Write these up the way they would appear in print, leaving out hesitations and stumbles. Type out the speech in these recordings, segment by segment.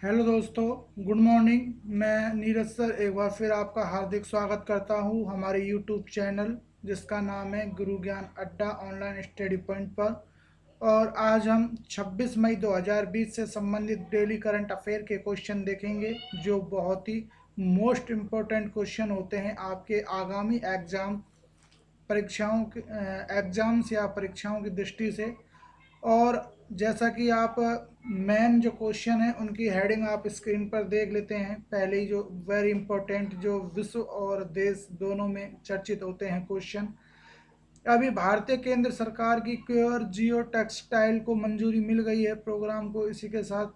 Hello दोस्तों, good morning. मैं Neeraj sir एक बार फिर आपका हार्दिक स्वागत करता हूं हमारे यूट्यूब चैनल जिसका नाम है गुरु ज्ञान अड्डा ऑनलाइन स्टडी पॉइंट पर। और आज हम 26 मई 2020 से संबंधित डेली करंट अफेयर के क्वेश्चन देखेंगे जो बहुत ही मोस्ट इम्पोर्टेंट क्वेश्चन होते हैं आपके आगामी एग्जाम्स या परीक्षाओं की दृष्टि से। और जैसा कि आप मेन जो क्वेश्चन है उनकी हेडिंग आप स्क्रीन पर देख लेते हैं। पहले ही जो वेरी इंपॉर्टेंट जो विश्व और देश दोनों में चर्चित होते हैं क्वेश्चन। अभी भारतीय केंद्र सरकार की क्योर जियो टेक्सटाइल को मंजूरी मिल गई है प्रोग्राम को। इसी के साथ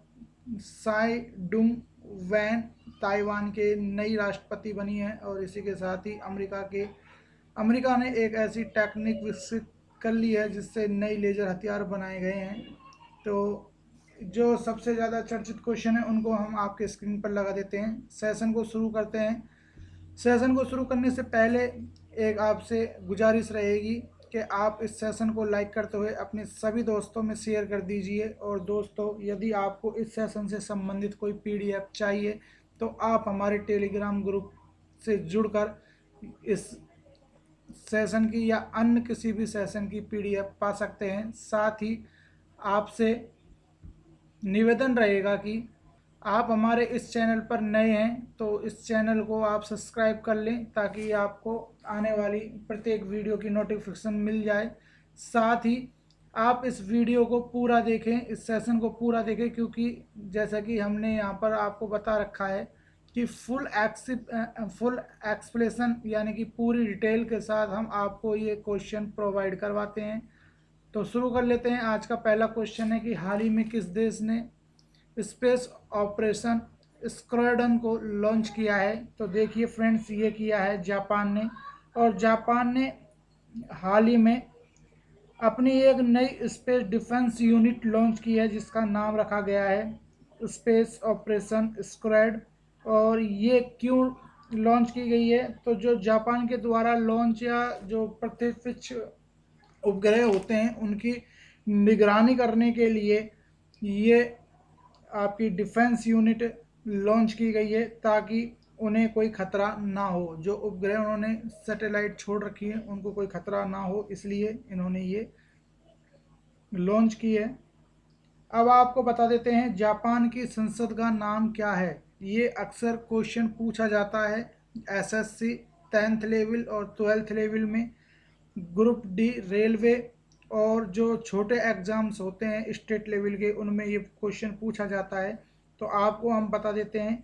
साई डुंग वैन ताइवान के नई राष्ट्रपति बनी है। और इसी के साथ ही अमेरिका ने एक ऐसी टेक्निक विकसित कर ली है जिससे नई लेजर हथियार बनाए गए हैं। तो जो सबसे ज़्यादा चर्चित क्वेश्चन है उनको हम आपके स्क्रीन पर लगा देते हैं। सेशन को शुरू करते हैं। सेशन को शुरू करने से पहले एक आपसे गुजारिश रहेगी कि आप इस सेशन को लाइक करते हुए अपने सभी दोस्तों में शेयर कर दीजिए। और दोस्तों, यदि आपको इस सेशन से संबंधित कोई पीडीएफ चाहिए तो आप हमारे टेलीग्राम ग्रुप से जुड़कर इस सेशन की या अन्य किसी भी सेशन की पीडीएफ पा सकते हैं। साथ ही आपसे निवेदन रहेगा कि आप हमारे इस चैनल पर नए हैं तो इस चैनल को आप सब्सक्राइब कर लें ताकि आपको आने वाली प्रत्येक वीडियो की नोटिफिकेशन मिल जाए। साथ ही आप इस वीडियो को पूरा देखें, इस सेशन को पूरा देखें, क्योंकि जैसा कि हमने यहाँ पर आपको बता रखा है कि फुल एक्सप्लेशन यानी कि पूरी डिटेल के साथ हम आपको ये क्वेश्चन प्रोवाइड करवाते हैं। तो शुरू कर लेते हैं। आज का पहला क्वेश्चन है कि हाल ही में किस देश ने स्पेस ऑपरेशन स्क्वाड्रन को लॉन्च किया है। तो देखिए फ्रेंड्स, ये किया है जापान ने। और जापान ने हाल ही में अपनी एक नई स्पेस डिफेंस यूनिट लॉन्च की है जिसका नाम रखा गया है स्पेस ऑपरेशन स्क्वाड। और ये क्यों लॉन्च की गई है, तो जो जापान के द्वारा लॉन्च या जो प्रक्षेपित उपग्रह होते हैं उनकी निगरानी करने के लिए ये आपकी डिफेंस यूनिट लॉन्च की गई है ताकि उन्हें कोई खतरा ना हो। जो उपग्रह उन्होंने सैटेलाइट छोड़ रखी है उनको कोई खतरा ना हो, इसलिए इन्होंने ये लॉन्च की है। अब आपको बता देते हैं जापान की संसद का नाम क्या है। ये अक्सर क्वेश्चन पूछा जाता है एसएससी 10th लेवल और 12th लेवल में, ग्रुप डी रेलवे और जो छोटे एग्जाम्स होते हैं स्टेट लेवल के उनमें ये क्वेश्चन पूछा जाता है। तो आपको हम बता देते हैं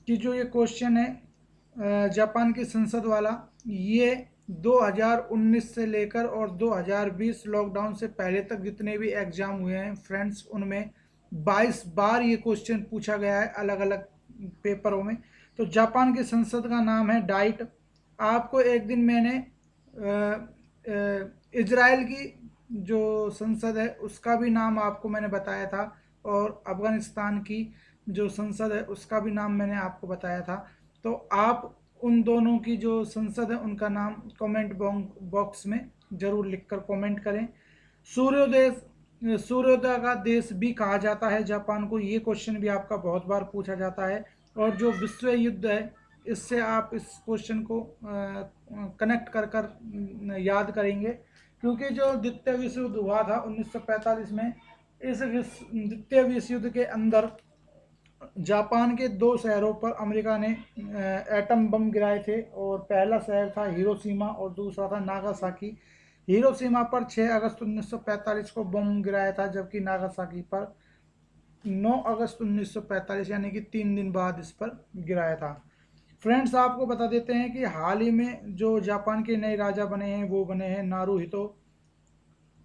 कि जो ये क्वेश्चन है जापान की संसद वाला, ये 2019 से लेकर और 2020 लॉकडाउन से पहले तक जितने भी एग्जाम हुए हैं फ्रेंड्स, उनमें 22 बार ये क्वेश्चन पूछा गया है अलग अलग पेपरों में। तो जापान की संसद का नाम है डाइट। आपको एक दिन मैंने इजराइल की जो संसद है उसका भी नाम आपको मैंने बताया था। और अफगानिस्तान की जो संसद है उसका भी नाम मैंने आपको बताया था। तो आप उन दोनों की जो संसद है उनका नाम कमेंट बॉक्स में ज़रूर लिखकर कमेंट करें। सूर्योदय का देश भी कहा जाता है जापान को, ये क्वेश्चन भी आपका बहुत बार पूछा जाता है। और जो विश्व युद्ध है इससे आप इस क्वेश्चन को कनेक्ट कर कर याद करेंगे, क्योंकि जो द्वितीय विश्व युद्ध हुआ था 1945 में, इस द्वितीय विश्व युद्ध के अंदर जापान के दो शहरों पर अमेरिका ने एटम बम गिराए थे। और पहला शहर था हिरोशिमा और दूसरा था नागासाकी। हिरोशिमा पर 6 अगस्त 1945 को बम गिराया था, जबकि नागासाकी पर 9 अगस्त 1945 यानी कि 3 दिन बाद इस पर गिराया था। फ्रेंड्स, आपको बता देते हैं कि हाल ही में जो जापान के नए राजा बने हैं वो बने हैं नारुहितो।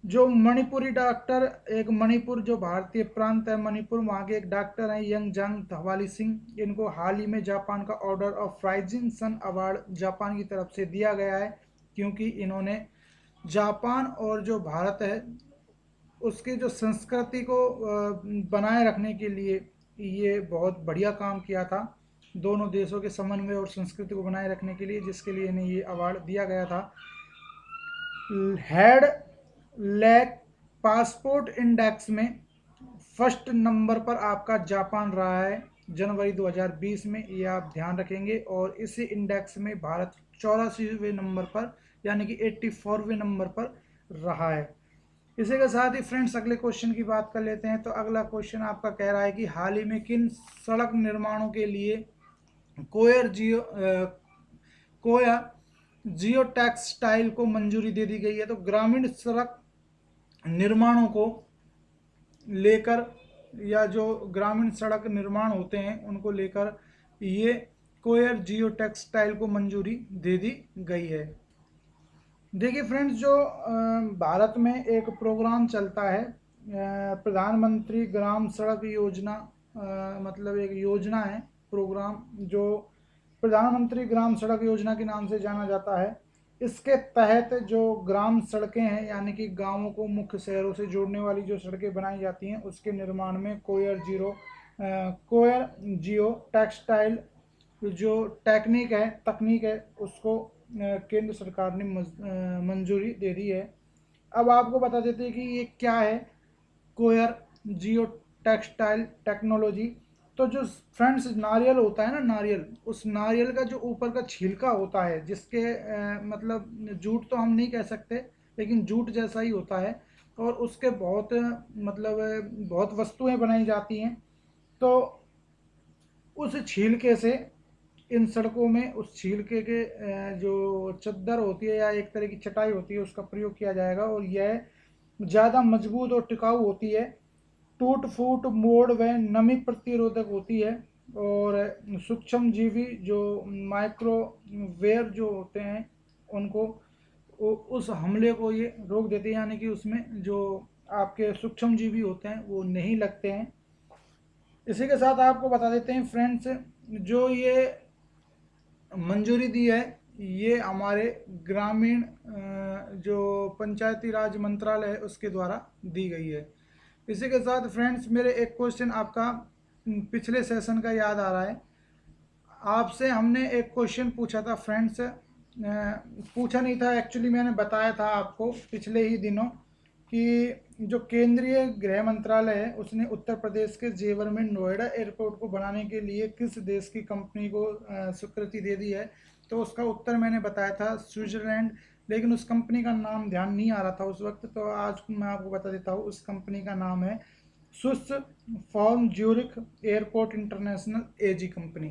जो मणिपुरी डॉक्टर, एक मणिपुर जो भारतीय प्रांत है मणिपुर, वहाँ के एक डॉक्टर हैं यंग जंग धवाली सिंह। इनको हाल ही में जापान का Order of Rising Sun Award Japan की तरफ से दिया गया है, क्योंकि इन्होंने जापान और जो भारत है उसकी जो संस्कृति को बनाए रखने के लिए ये बहुत बढ़िया काम किया था, दोनों देशों के समन्वय और संस्कृति को बनाए रखने के लिए, जिसके लिए इन्हें ये अवार्ड दिया गया था। हेड लैक पासपोर्ट इंडेक्स में फर्स्ट नंबर पर आपका जापान रहा है जनवरी 2020 में, ये आप ध्यान रखेंगे। और इसी इंडेक्स में भारत 84वें नंबर पर यानी कि 84वें नंबर पर रहा है। इसी के साथ ही फ्रेंड्स अगले क्वेश्चन की बात कर लेते हैं। तो अगला क्वेश्चन आपका कह रहा है कि हाल ही में किन सड़क निर्माणों के लिए कोयर जियो कोया जियो टेक्सटाइल को मंजूरी दे दी गई है। तो ग्रामीण सड़क निर्माणों को लेकर या जो ग्रामीण सड़क निर्माण होते हैं उनको लेकर ये कोयर जियो टेक्सटाइल को मंजूरी दे दी गई है। देखिए फ्रेंड्स, जो भारत में एक प्रोग्राम चलता है प्रधानमंत्री ग्राम सड़क योजना, मतलब एक योजना है, प्रोग्राम जो प्रधानमंत्री ग्राम सड़क योजना के नाम से जाना जाता है। इसके तहत जो ग्राम सड़कें हैं यानी कि गांवों को मुख्य शहरों से जोड़ने वाली जो सड़कें बनाई जाती हैं उसके निर्माण में कोयर जियो टेक्सटाइल जो तकनीक है उसको केंद्र सरकार ने मंजूरी दे दी है। अब आपको बता देते हैं कि ये क्या है कोयर जियो टेक्सटाइल टेक्नोलॉजी। तो जो फ्रेंड्स नारियल होता है ना, नारियल, उस नारियल का जो ऊपर का छिलका होता है जिसके मतलब जूट तो हम नहीं कह सकते लेकिन जूट जैसा ही होता है, और उसके बहुत मतलब बहुत वस्तुएं बनाई जाती हैं। तो उस छिलके से इन सड़कों में उस छिलके के जो चद्दर होती है या एक तरह की चटाई होती है उसका प्रयोग किया जाएगा, और यह ज़्यादा मजबूत और टिकाऊ होती है, टूट फूट मोड़ व नमी प्रतिरोधक होती है, और सूक्ष्म जीवी जो माइक्रोवेव जो होते हैं उनको उस हमले को ये रोक देते हैं, यानी कि उसमें जो आपके सूक्ष्म जीवी होते हैं वो नहीं लगते हैं। इसी के साथ आपको बता देते हैं फ्रेंड्स, जो ये मंजूरी दी है ये हमारे ग्रामीण जो पंचायती राज मंत्रालय है उसके द्वारा दी गई है। इसी के साथ फ्रेंड्स मेरे एक क्वेश्चन आपका पिछले सेशन का याद आ रहा है। आपसे हमने एक क्वेश्चन पूछा था फ्रेंड्स, पूछा नहीं था एक्चुअली, मैंने बताया था आपको पिछले ही दिनों कि जो केंद्रीय गृह मंत्रालय है उसने उत्तर प्रदेश के जेवर में नोएडा एयरपोर्ट को बनाने के लिए किस देश की कंपनी को स्वीकृति दे दी है। तो उसका उत्तर मैंने बताया था स्विट्जरलैंड, लेकिन उस कंपनी का नाम ध्यान नहीं आ रहा था उस वक्त, तो आज मैं आपको बता देता हूँ। उस कंपनी का नाम है स्विस फॉर्म Zurich airport international AG company.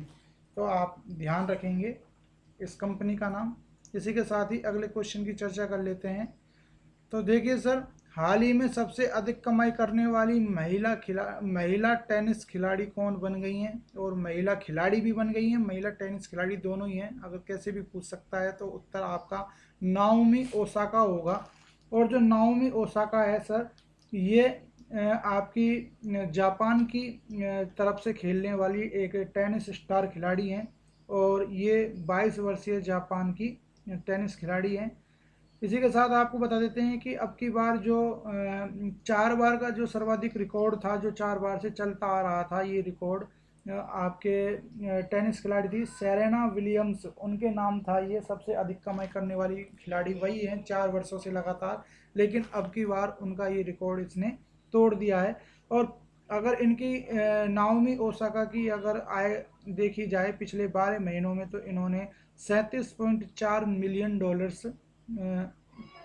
तो आप ध्यान रखेंगे इस कंपनी का नाम। इसी के साथ ही अगले क्वेश्चन की चर्चा कर लेते हैं। तो देखिए सर, हाल ही में सबसे अधिक कमाई करने वाली महिला टेनिस खिलाड़ी कौन बन गई हैं, और महिला खिलाड़ी भी बन गई हैं, महिला टेनिस खिलाड़ी दोनों ही हैं, अगर कैसे भी पूछ सकता है। तो उत्तर आपका नाओमी ओसाका होगा। और जो नाओमी ओसाका है सर, ये आपकी जापान की तरफ से खेलने वाली एक टेनिस स्टार खिलाड़ी हैं, और ये 22 वर्षीय जापान की टेनिस खिलाड़ी हैं। इसी के साथ आपको बता देते हैं कि अब की बार जो 4 बार का जो सर्वाधिक रिकॉर्ड था, जो 4 बार से चलता आ रहा था, ये रिकॉर्ड आपके टेनिस खिलाड़ी थी सेरेना विलियम्स, उनके नाम था। ये सबसे अधिक कमाई करने वाली खिलाड़ी वही हैं 4 वर्षों से लगातार, लेकिन अब की बार उनका ये रिकॉर्ड इसने तोड़ दिया है। और अगर इनकी नाओमी ओसाका की अगर आय देखी जाए पिछले 12 महीनों में, तो इन्होंने $37.4 मिलियन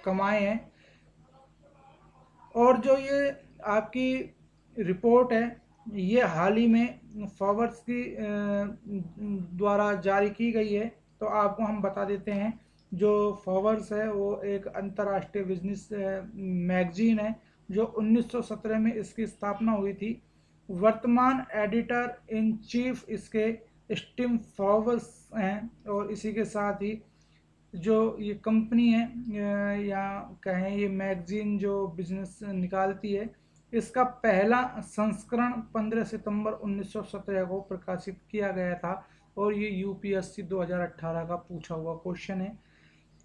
कमाए हैं। और जो ये आपकी रिपोर्ट है ये हाल ही में फोर्ब्स की द्वारा जारी की गई है। तो आपको हम बता देते हैं, जो फोर्ब्स है वो एक अंतर्राष्ट्रीय बिजनेस मैगजीन है, जो 1917 में इसकी स्थापना हुई थी। वर्तमान एडिटर इन चीफ इसके स्टीव फोर्ब्स हैं। और इसी के साथ ही जो ये कंपनी है या कहें ये मैगजीन जो बिजनेस निकालती है, इसका पहला संस्करण 15 सितंबर 1917 को प्रकाशित किया गया था, और ये यूपीएससी 2018 का पूछा हुआ क्वेश्चन है।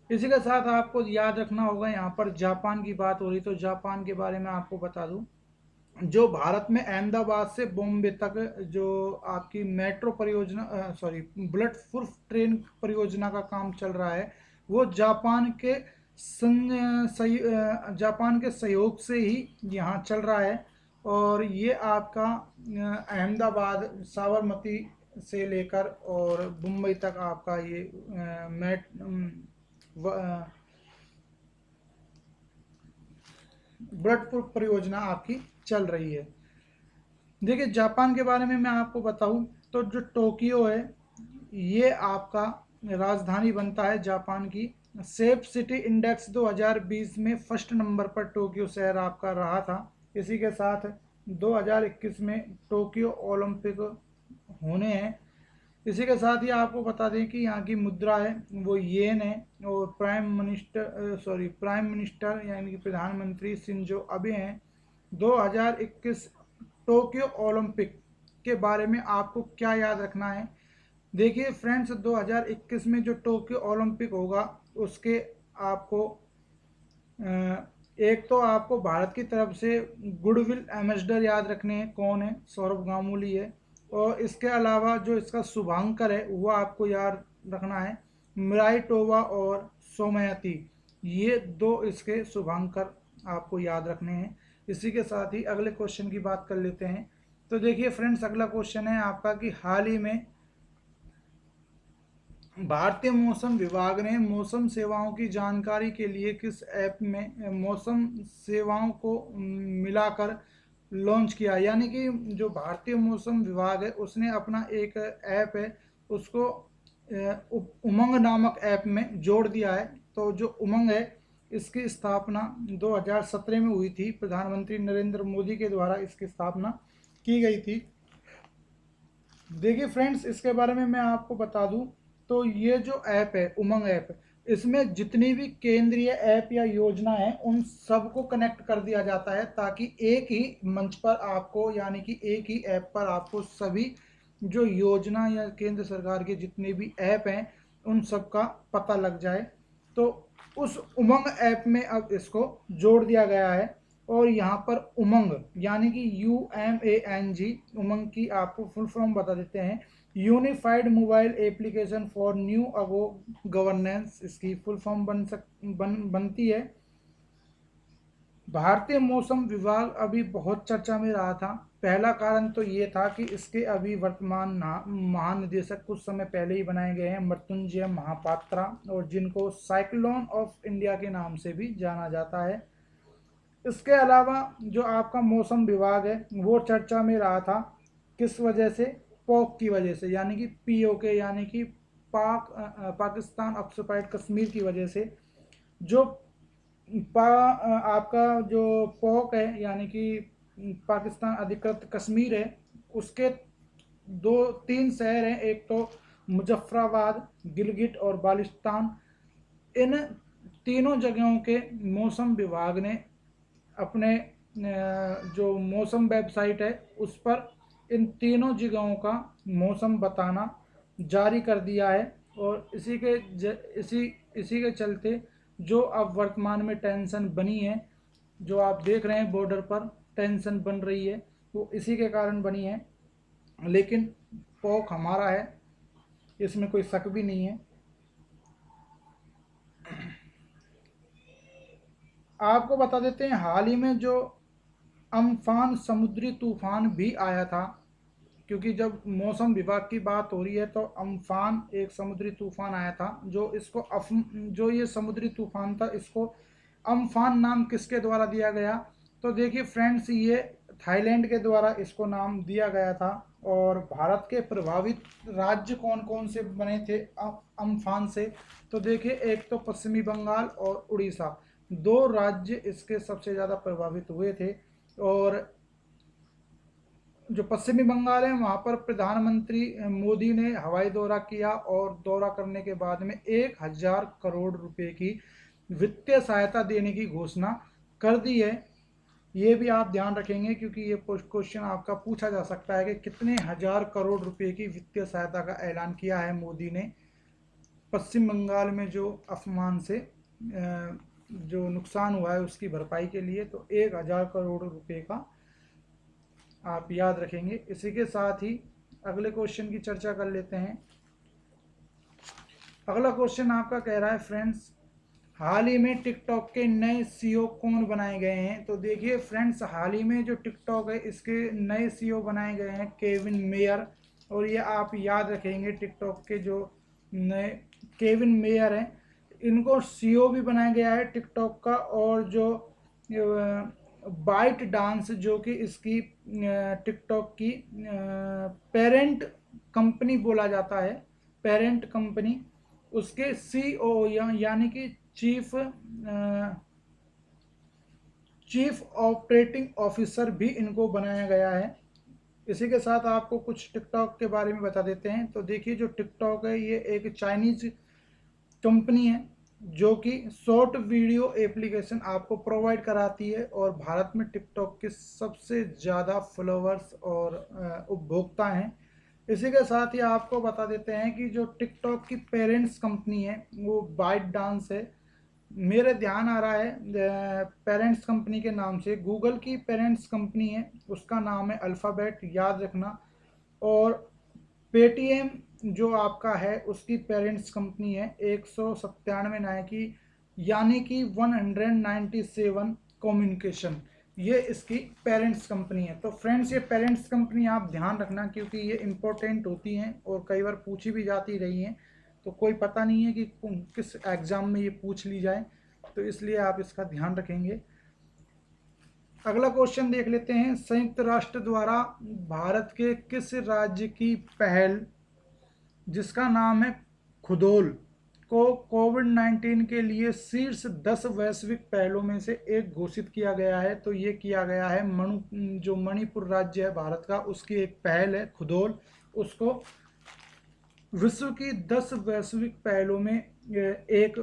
इसी के साथ आपको याद रखना होगा, यहाँ पर जापान की बात हो रही, तो जापान के बारे में आपको बता दूं, जो भारत में अहमदाबाद से बॉम्बे तक जो आपकी मेट्रो परियोजना बुलेट प्रूफ ट्रेन परियोजना का काम चल रहा है, वो जापान के सहयोग से ही यहाँ चल रहा है। और ये आपका अहमदाबाद साबरमती से लेकर और मुंबई तक आपका ये मेट ब्लड परियोजना आपकी चल रही है। देखिए जापान के बारे में मैं आपको बताऊं तो जो टोक्यो है ये आपका राजधानी बनता है जापान की। सेफ सिटी इंडेक्स 2020 में फर्स्ट नंबर पर टोक्यो शहर आपका रहा था। इसी के साथ 2021 में टोक्यो ओलंपिक होने हैं। इसी के साथ ही आपको बता दें कि यहाँ की मुद्रा है वो येन है और प्राइम मिनिस्टर यानी कि प्रधानमंत्री शिंजो अबे हैं। 2021 टोक्यो ओलंपिक के बारे में आपको क्या याद रखना है। देखिए फ्रेंड्स 2021 में जो टोक्यो ओलंपिक होगा उसके आपको एक तो आपको भारत की तरफ से गुडविल एम्बेसडर याद रखने हैं, कौन है, सौरभ गांगुली है। और इसके अलावा जो इसका शुभांकर है वो आपको याद रखना है, मिराइटोवा और सोमयाती, ये दो इसके शुभांकर आपको याद रखने हैं। इसी के साथ ही अगले क्वेश्चन की बात कर लेते हैं। तो देखिए फ्रेंड्स अगला क्वेश्चन है आपका कि हाल ही में भारतीय मौसम विभाग ने मौसम सेवाओं की जानकारी के लिए किस ऐप में मौसम सेवाओं को मिलाकर लॉन्च किया। यानी कि जो भारतीय मौसम विभाग है उसने अपना एक ऐप है उसको उमंग नामक ऐप में जोड़ दिया है। तो जो उमंग है इसकी स्थापना 2017 में हुई थी, प्रधानमंत्री नरेंद्र मोदी के द्वारा इसकी स्थापना की गई थी। देखिए फ्रेंड्स इसके बारे में मैं आपको बता दूं तो ये जो ऐप है उमंग ऐप, इसमें जितनी भी केंद्रीय ऐप या योजना है उन सबको कनेक्ट कर दिया जाता है ताकि एक ही मंच पर आपको यानी कि एक ही ऐप पर आपको सभी जो योजना या केंद्र सरकार के जितने भी ऐप हैं उन सब का पता लग जाए। तो उस उमंग ऐप में अब इसको जोड़ दिया गया है। और यहाँ पर उमंग यानी कि UMANG, उमंग की आपको फुल फॉर्म बता देते हैं, unified mobile application for new ago governance, इसकी फुल फॉर्म बनती है। भारतीय मौसम विभाग अभी बहुत चर्चा में रहा था। पहला कारण तो ये था कि इसके अभी वर्तमान महानिदेशक कुछ समय पहले ही बनाए गए हैं, मृत्युंजय महापात्रा, और जिनको साइक्लोन ऑफ इंडिया के नाम से भी जाना जाता है। इसके अलावा जो आपका मौसम विभाग है वो चर्चा में रहा था, किस वजह से, पॉक की वजह से, यानी कि POK यानी कि पाकिस्तान ऑक्युपाइड कश्मीर की वजह से। जो आपका जो पॉक है यानी कि पाकिस्तान अधिकृत कश्मीर है उसके 2-3 शहर हैं, एक तो मुजफ्फराबाद, गिलगिट और बाल्टिस्तान। इन तीनों जगहों के मौसम विभाग ने अपने जो मौसम वेबसाइट है उस पर इन तीनों जगहों का मौसम बताना जारी कर दिया है। और इसी के चलते जो अब वर्तमान में टेंशन बनी है, जो आप देख रहे हैं बॉर्डर पर टेंशन बन रही है, वो इसी के कारण बनी है। लेकिन पॉक हमारा है, इसमें कोई शक भी नहीं है। आपको बता देते हैं हाल ही में जो अम्फान समुद्री तूफान भी आया था, क्योंकि जब मौसम विभाग की बात हो रही है तो अम्फान एक समुद्री तूफान आया था। जो ये समुद्री तूफान था इसको अम्फान नाम किसके द्वारा दिया गया। तो देखिए फ्रेंड्स ये थाईलैंड के द्वारा इसको नाम दिया गया था। और भारत के प्रभावित राज्य कौन कौन से बने थे अम्फान से, तो देखिए एक तो पश्चिमी बंगाल और उड़ीसा, दो राज्य इसके सबसे ज़्यादा प्रभावित हुए थे। और जो पश्चिमी बंगाल है वहाँ पर प्रधानमंत्री मोदी ने हवाई दौरा किया और दौरा करने के बाद में 1,000 करोड़ रुपए की वित्तीय सहायता देने की घोषणा कर दी है। ये भी आप ध्यान रखेंगे क्योंकि ये क्वेश्चन आपका पूछा जा सकता है कि कितने हजार करोड़ रुपए की वित्तीय सहायता का ऐलान किया है मोदी ने पश्चिम बंगाल में जो अफमान से जो नुकसान हुआ है उसकी भरपाई के लिए। तो 1,000 करोड़ रुपए का आप याद रखेंगे। इसी के साथ ही अगले क्वेश्चन की चर्चा कर लेते हैं। अगला क्वेश्चन आपका कह रहा है फ्रेंड्स, हाल ही में टिकटॉक के नए सीईओ कौन बनाए गए हैं? तो देखिए फ्रेंड्स, हाल ही में जो टिकटॉक है इसके नए सीईओ बनाए गए हैं केविन मेयर। और ये आप याद रखेंगे, टिकटॉक के जो नए केविन मेयर हैं इनको सीईओ भी बनाया गया है टिकटॉक का। और जो बाइट डांस जो कि इसकी टिकटॉक की पेरेंट कंपनी बोला जाता है, पेरेंट कंपनी, उसके सीईओ यानी कि चीफ ऑपरेटिंग ऑफिसर भी इनको बनाया गया है। इसी के साथ आपको कुछ टिकटॉक के बारे में बता देते हैं। तो देखिए जो टिकटॉक है ये एक चाइनीज कंपनी है जो कि शॉर्ट वीडियो एप्लीकेशन आपको प्रोवाइड कराती है। और भारत में टिकटॉक के सबसे ज़्यादा फॉलोअर्स और उपभोक्ता हैं। इसी के साथ ही आपको बता देते हैं कि जो टिकटॉक की पेरेंट्स कंपनी है वो बाइट डांस है। मेरे ध्यान आ रहा है पेरेंट्स कंपनी के नाम से, गूगल की पेरेंट्स कंपनी है उसका नाम है अल्फ़ाबेट, याद रखना। और पेटीएम जो आपका है उसकी पेरेंट्स कंपनी है 197 नायकी, यानी कि 197 कम्युनिकेशन, ये इसकी पेरेंट्स कंपनी है। तो फ्रेंड्स ये पेरेंट्स कंपनी आप ध्यान रखना क्योंकि ये इम्पोर्टेंट होती हैं और कई बार पूछी भी जाती रही हैं। तो कोई पता नहीं है कि किस एग्ज़ाम में ये पूछ ली जाए, तो इसलिए आप इसका ध्यान रखेंगे। अगला क्वेश्चन देख लेते हैं। संयुक्त राष्ट्र द्वारा भारत के किस राज्य की पहल, जिसका नाम है खुदोल, को कोविड-19 के लिए शीर्ष 10 वैश्विक पहलों में से एक घोषित किया गया है? तो ये किया गया है जो मणिपुर राज्य है भारत का, उसकी एक पहल है खुदोल, उसको विश्व की 10 वैश्विक पहलों में एक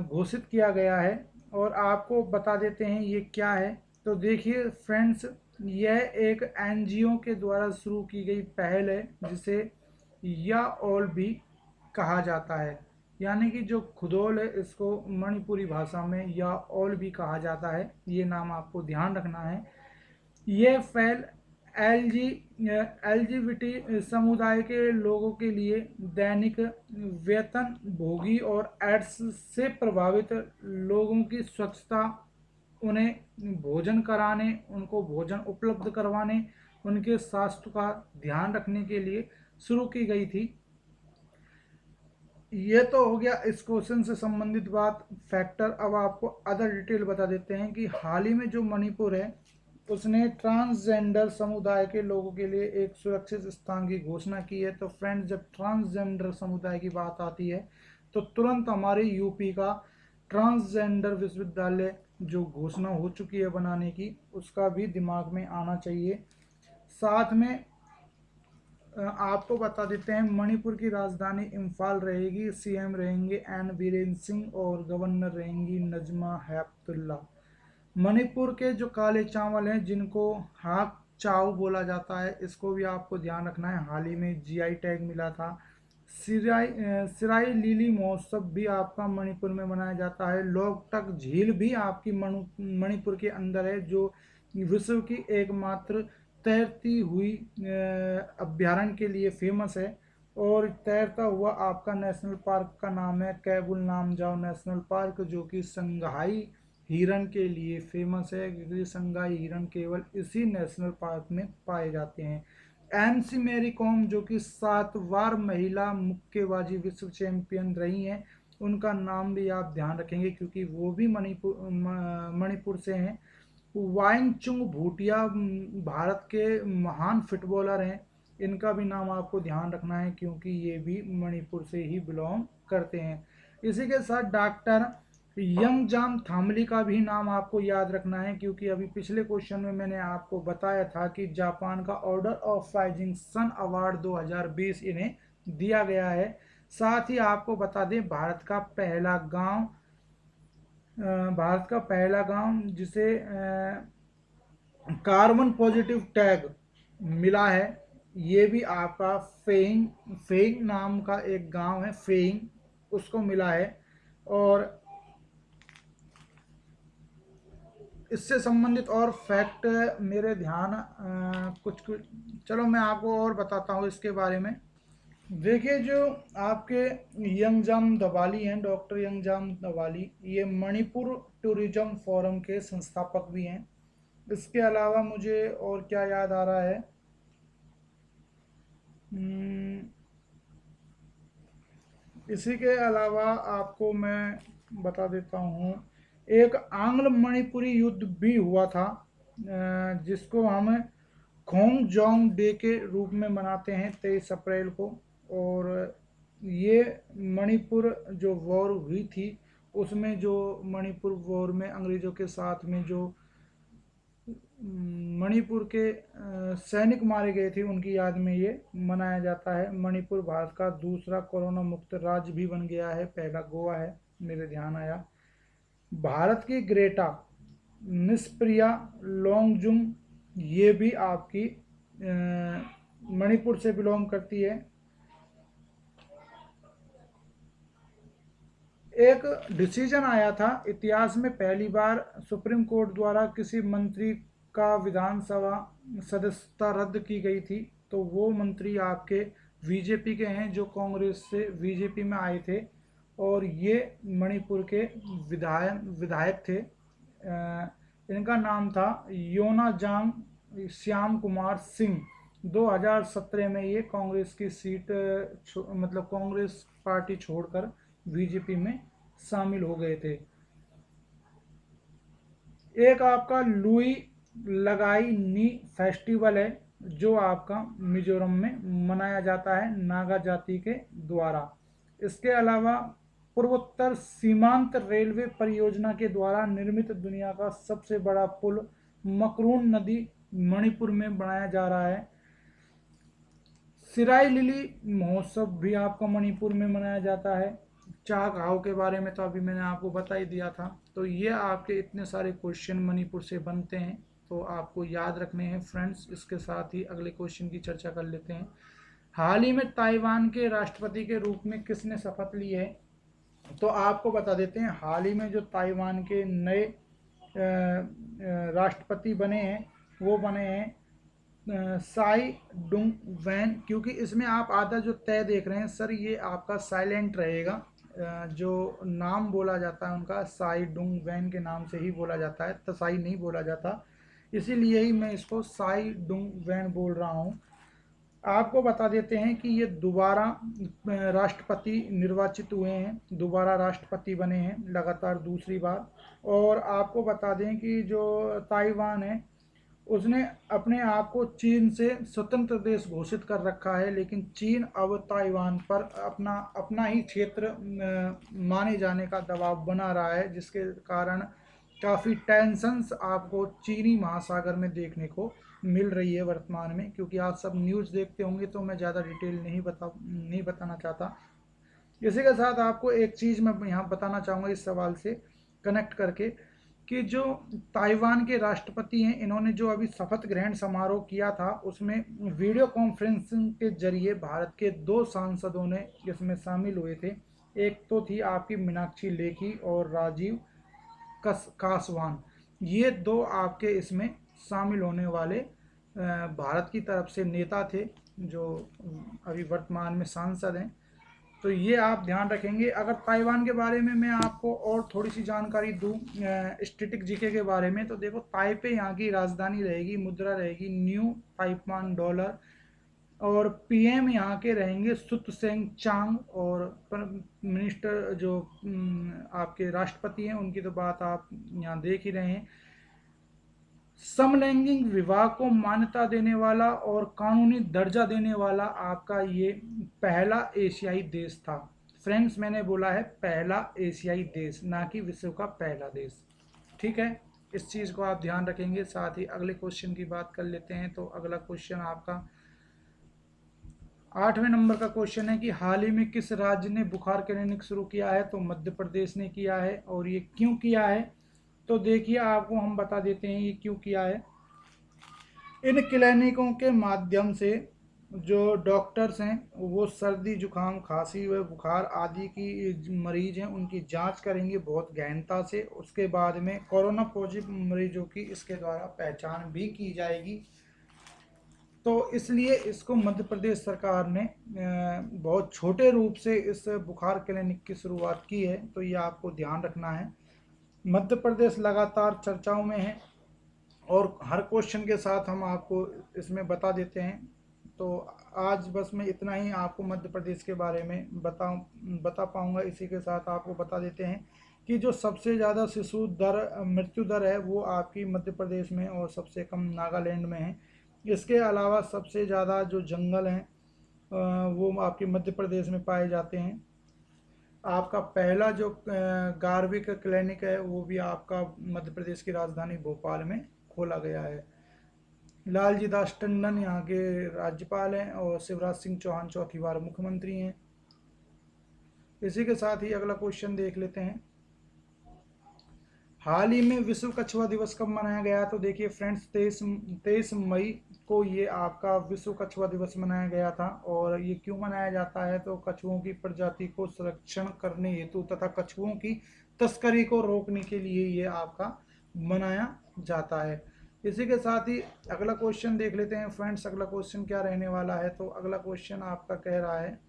घोषित किया गया है। और आपको बता देते हैं ये क्या है। तो देखिए फ्रेंड्स, यह एक एनजीओ के द्वारा शुरू की गई पहल है जिसे या ऑल भी कहा जाता है, यानी कि जो खुदोल है इसको मणिपुरी भाषा में या ऑल भी कहा जाता है। ये नाम आपको ध्यान रखना है। ये पहल एलजी एलजीबीटी समुदाय के लोगों के लिए दैनिक वेतन भोगी और एड्स से प्रभावित लोगों की स्वच्छता, उन्हें भोजन कराने, उनको भोजन उपलब्ध करवाने, उनके स्वास्थ्य का ध्यान रखने के लिए शुरू की गई थी। ये तो हो गया इस क्वेश्चन से संबंधित बात, फैक्टर। अब आपको अदर डिटेल बता देते हैं कि हाल ही में जो मणिपुर है उसने ट्रांसजेंडर समुदाय के लोगों के लिए एक सुरक्षित स्थान की घोषणा की है। तो फ्रेंड्स, जब ट्रांसजेंडर समुदाय की बात आती है तो तुरंत हमारे यूपी का ट्रांसजेंडर विश्वविद्यालय जो घोषणा हो चुकी है बनाने की, उसका भी दिमाग में आना चाहिए। साथ में आपको बता देते हैं मणिपुर की राजधानी इम्फाल रहेगी, सीएम रहेंगे एन बीरेन सिंह और गवर्नर रहेंगी नजमा हेपतुल्ला। मणिपुर के जो काले चावल हैं जिनको हाक चाव बोला जाता है, इसको भी आपको ध्यान रखना है। हाल ही में जीआई टैग मिला था। सिराई लीली महोत्सव भी आपका मणिपुर में मनाया जाता है। लोकटक झील भी आपकी मणिपुर के अंदर है जो विश्व की एकमात्र तैरती हुई अभ्यारण्य के लिए फेमस है। और तैरता हुआ आपका नेशनल पार्क का नाम है कैबुल नामजाओ नेशनल पार्क, जो कि संघाई हिरन के लिए फेमस है क्योंकि संघाई हिरन केवल इसी नेशनल पार्क में पाए जाते हैं। एमसी मैरी कॉम जो कि 7 बार महिला मुक्केबाजी विश्व चैंपियन रही हैं, उनका नाम भी आप ध्यान रखेंगे क्योंकि वो भी मणिपुर से हैं। वाइंग चुंग भूटिया भारत के महान फुटबॉलर हैं, इनका भी नाम आपको ध्यान रखना है क्योंकि ये भी मणिपुर से ही बिलोंग करते हैं। इसी के साथ डॉक्टर यंगजाम थामली का भी नाम आपको याद रखना है क्योंकि अभी पिछले क्वेश्चन में मैंने आपको बताया था कि जापान का Order of Rising Sun Award 2020 इन्हें दिया गया है। साथ ही आपको बता दें भारत का पहला गांव जिसे कार्बन पॉजिटिव टैग मिला है, ये भी आपका फेइंग फेइंग नाम का एक गांव है, फेइंग, उसको मिला है। और इससे संबंधित और फैक्ट मेरे ध्यान कुछ चलो मैं आपको और बताता हूँ इसके बारे में। देखिए, जो आपके यंगजाम दवाली हैं, डॉक्टर यंगजाम दवाली, ये मणिपुर टूरिज्म फोरम के संस्थापक भी हैं। इसके अलावा मुझे और क्या याद आ रहा है, हम्म, इसी के अलावा आपको मैं बता देता हूँ, एक आंग्ल मणिपुरी युद्ध भी हुआ था, जिसको हम खोंग जोंग डे के रूप में मनाते हैं 23 अप्रैल को। और ये मणिपुर जो वॉर हुई थी, उसमें जो मणिपुर वॉर में अंग्रेज़ों के साथ में जो मणिपुर के सैनिक मारे गए थे, उनकी याद में ये मनाया जाता है। मणिपुर भारत का दूसरा कोरोना मुक्त राज्य भी बन गया है, पहला गोवा है, मेरे ध्यान आया। भारत की ग्रेटा निष्प्रिया लोंगजुंग, ये भी आपकी मणिपुर से बिलोंग करती है। एक डिसीजन आया था इतिहास में, पहली बार सुप्रीम कोर्ट द्वारा किसी मंत्री का विधानसभा सदस्यता रद्द की गई थी। तो वो मंत्री आपके बीजेपी के हैं, जो कांग्रेस से बीजेपी में आए थे, और ये मणिपुर के विधायक विधायक थे। इनका नाम था योनाजांग श्याम कुमार सिंह। 2017 में ये कांग्रेस की सीट मतलब कांग्रेस पार्टी छोड़कर बीजेपी में शामिल हो गए थे। एक आपका लुई लगाई नी फेस्टिवल है, जो आपका मिजोरम में मनाया जाता है नागा जाति के द्वारा। इसके अलावा पूर्वोत्तर सीमांत रेलवे परियोजना के द्वारा निर्मित दुनिया का सबसे बड़ा पुल मकरून नदी मणिपुर में बनाया जा रहा है। सिराई लिली महोत्सव भी आपका मणिपुर में मनाया जाता है। चाक घाव के बारे में तो अभी मैंने आपको बता ही दिया था। तो ये आपके इतने सारे क्वेश्चन मणिपुर से बनते हैं, तो आपको याद रखने हैं फ्रेंड्स। इसके साथ ही अगले क्वेश्चन की चर्चा कर लेते हैं। हाल ही में ताइवान के राष्ट्रपति के रूप में किसने शपथ ली है? तो आपको बता देते हैं, हाल ही में जो ताइवान के नए राष्ट्रपति बने हैं, वो बने हैं साई डुंग वैन। क्योंकि इसमें आप आधा जो तय देख रहे हैं सर, ये आपका साइलेंट रहेगा। जो नाम बोला जाता है उनका, साई डुंग वैन के नाम से ही बोला जाता है, तसाई नहीं बोला जाता। इसीलिए ही मैं इसको साई डुंग वैन बोल रहा हूँ। आपको बता देते हैं कि ये दोबारा राष्ट्रपति निर्वाचित हुए हैं, दोबारा राष्ट्रपति बने हैं लगातार दूसरी बार। और आपको बता दें कि जो ताइवान है, उसने अपने आप को चीन से स्वतंत्र देश घोषित कर रखा है, लेकिन चीन अब ताइवान पर अपना अपना ही क्षेत्र माने जाने का दबाव बना रहा है, जिसके कारण काफ़ी टेंशन्स आपको चीनी महासागर में देखने को मिल रही है वर्तमान में। क्योंकि आप सब न्यूज़ देखते होंगे, तो मैं ज़्यादा डिटेल नहीं बताना चाहता। इसी के साथ आपको एक चीज़ मैं यहाँ बताना चाहूँगा इस सवाल से कनेक्ट करके, कि जो ताइवान के राष्ट्रपति हैं, इन्होंने जो अभी शपथ ग्रहण समारोह किया था, उसमें वीडियो कॉन्फ्रेंसिंग के जरिए भारत के 2 सांसदों ने इसमें शामिल हुए थे। एक तो थी आपकी मीनाक्षी लेखी और राजीव कासवान। ये 2 आपके इसमें शामिल होने वाले भारत की तरफ से नेता थे, जो अभी वर्तमान में सांसद हैं। तो ये आप ध्यान रखेंगे। अगर ताइवान के बारे में मैं आपको और थोड़ी सी जानकारी दूं स्टैटिक जीके के बारे में, तो देखो, ताइपे यहाँ की राजधानी रहेगी, मुद्रा रहेगी न्यू ताइवान डॉलर, और पीएम यहाँ के रहेंगे सुत सेंग चांग। और मिनिस्टर जो आपके राष्ट्रपति हैं, उनकी तो बात आप यहाँ देख ही रहे हैं। समलैंगिक विवाह को मान्यता देने वाला और कानूनी दर्जा देने वाला आपका ये पहला एशियाई देश था। फ्रेंड्स, मैंने बोला है पहला एशियाई देश, ना कि विश्व का पहला देश। ठीक है, इस चीज़ को आप ध्यान रखेंगे। साथ ही अगले क्वेश्चन की बात कर लेते हैं। तो अगला क्वेश्चन आपका 8वें नंबर का क्वेश्चन है कि हाल ही में किस राज्य ने बुखार क्लिनिक शुरू किया है? तो मध्य प्रदेश ने किया है। और ये क्यों किया है? तो देखिए, आपको हम बता देते हैं ये क्यों किया है। इन क्लिनिकों के माध्यम से जो डॉक्टर्स हैं, वो सर्दी जुकाम खांसी व बुखार आदि की मरीज हैं, उनकी जांच करेंगे बहुत गहनता से। उसके बाद में कोरोना पॉजिटिव मरीजों की इसके द्वारा पहचान भी की जाएगी। तो इसलिए इसको मध्य प्रदेश सरकार ने बहुत छोटे रूप से इस बुखार क्लिनिक की शुरुआत की है, तो ये आपको ध्यान रखना है। मध्य प्रदेश लगातार चर्चाओं में है और हर क्वेश्चन के साथ हम आपको इसमें बता देते हैं। तो आज बस मैं इतना ही आपको मध्य प्रदेश के बारे में बता पाऊँगा। इसी के साथ आपको बता देते हैं कि जो सबसे ज़्यादा शिशु दर मृत्यु दर है वो आपकी मध्य प्रदेश में और सबसे कम नागालैंड में है। इसके अलावा सबसे ज़्यादा जो जंगल हैं वो आपके मध्य प्रदेश में पाए जाते हैं। आपका पहला जो गार्विक क्लिनिक है वो भी आपका मध्य प्रदेश की राजधानी भोपाल में खोला गया है। लालजी दास टंडन यहाँ के राज्यपाल हैं और शिवराज सिंह चौहान चौथी बार मुख्यमंत्री हैं। इसी के साथ ही अगला क्वेश्चन देख लेते हैं। हाल ही में विश्व कछुआ दिवस कब मनाया गया? तो देखिए फ्रेंड्स, 23 मई को ये आपका विश्व कछुआ दिवस मनाया गया था। और ये क्यों मनाया जाता है? तो कछुओं की प्रजाति को संरक्षण करने हेतु तथा कछुओं की तस्करी को रोकने के लिए ये आपका मनाया जाता है। इसी के साथ ही अगला क्वेश्चन देख लेते हैं फ्रेंड्स। अगला क्वेश्चन क्या रहने वाला है? तो अगला क्वेश्चन आपका कह रहा है,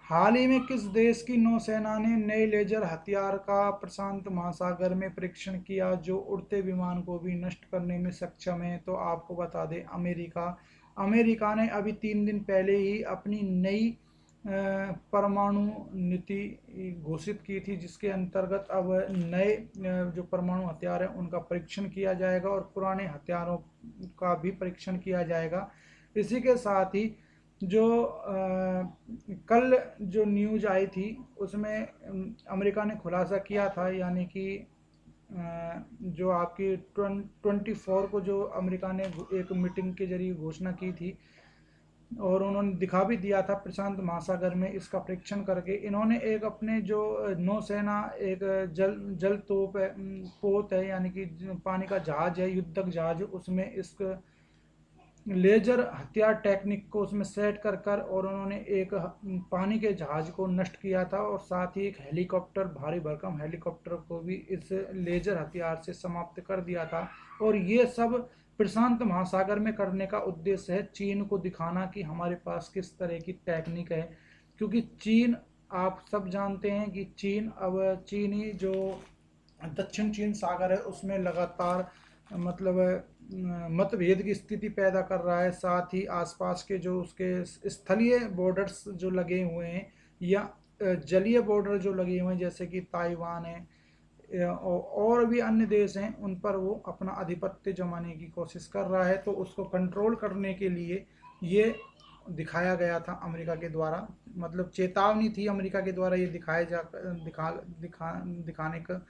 हाल ही में किस देश की नौसेना ने नए लेजर हथियार का प्रशांत महासागर में परीक्षण किया जो उड़ते विमान को भी नष्ट करने में सक्षम है? तो आपको बता दें, अमेरिका। अमेरिका ने अभी 3 दिन पहले ही अपनी नई परमाणु नीति घोषित की थी, जिसके अंतर्गत अब नए जो परमाणु हथियार हैं उनका परीक्षण किया जाएगा और पुराने हथियारों का भी परीक्षण किया जाएगा। इसी के साथ ही जो कल जो न्यूज आई थी उसमें अमेरिका ने खुलासा किया था, यानी कि जो आपकी 24 को जो अमेरिका ने एक मीटिंग के जरिए घोषणा की थी और उन्होंने दिखा भी दिया था प्रशांत महासागर में इसका परीक्षण करके। इन्होंने एक अपने जो नौसेना एक जल तोप है, पोत है, यानी कि पानी का जहाज है, युद्धक जहाज, उसमें इस लेजर हथियार टेक्निक को उसमें सेट कर कर और उन्होंने एक पानी के जहाज को नष्ट किया था और साथ ही एक हेलीकॉप्टर, भारी भरकम हेलीकॉप्टर को भी इस लेजर हथियार से समाप्त कर दिया था। और ये सब प्रशांत महासागर में करने का उद्देश्य है चीन को दिखाना कि हमारे पास किस तरह की टेक्निक है। क्योंकि चीन, आप सब जानते हैं कि चीन अब चीनी जो दक्षिण चीन सागर है उसमें लगातार मतलब मतभेद की स्थिति पैदा कर रहा है। साथ ही आसपास के जो उसके स्थलीय बॉर्डर्स जो लगे हुए हैं या जलीय बॉर्डर जो लगे हुए हैं, जैसे कि ताइवान है और भी अन्य देश हैं, उन पर वो अपना आधिपत्य जमाने की कोशिश कर रहा है। तो उसको कंट्रोल करने के लिए ये दिखाया गया था अमेरिका के द्वारा, मतलब चेतावनी थी अमेरिका के द्वारा ये दिखाने का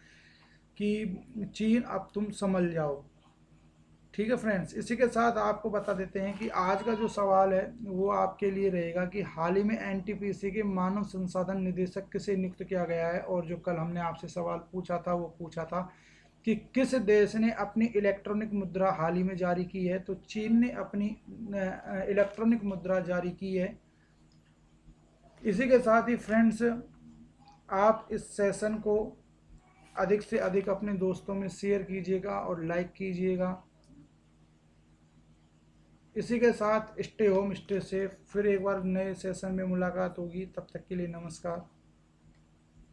कि चीन अब तुम समझ जाओ। ठीक है फ्रेंड्स, इसी के साथ आपको बता देते हैं कि आज का जो सवाल है वो आपके लिए रहेगा कि हाल ही में एनटीपीसी के मानव संसाधन निदेशक किसे नियुक्त किया गया है। और जो कल हमने आपसे सवाल पूछा था वो पूछा था कि किस देश ने अपनी इलेक्ट्रॉनिक मुद्रा हाल ही में जारी की है? तो चीन ने अपनी इलेक्ट्रॉनिक मुद्रा जारी की है। इसी के साथ ही फ्रेंड्स, आप इस सेशन को अधिक से अधिक अपने दोस्तों में शेयर कीजिएगा और लाइक कीजिएगा। इसी के साथ स्टे होम स्टे सेफ। फिर एक बार नए सेशन में मुलाकात होगी, तब तक के लिए नमस्कार।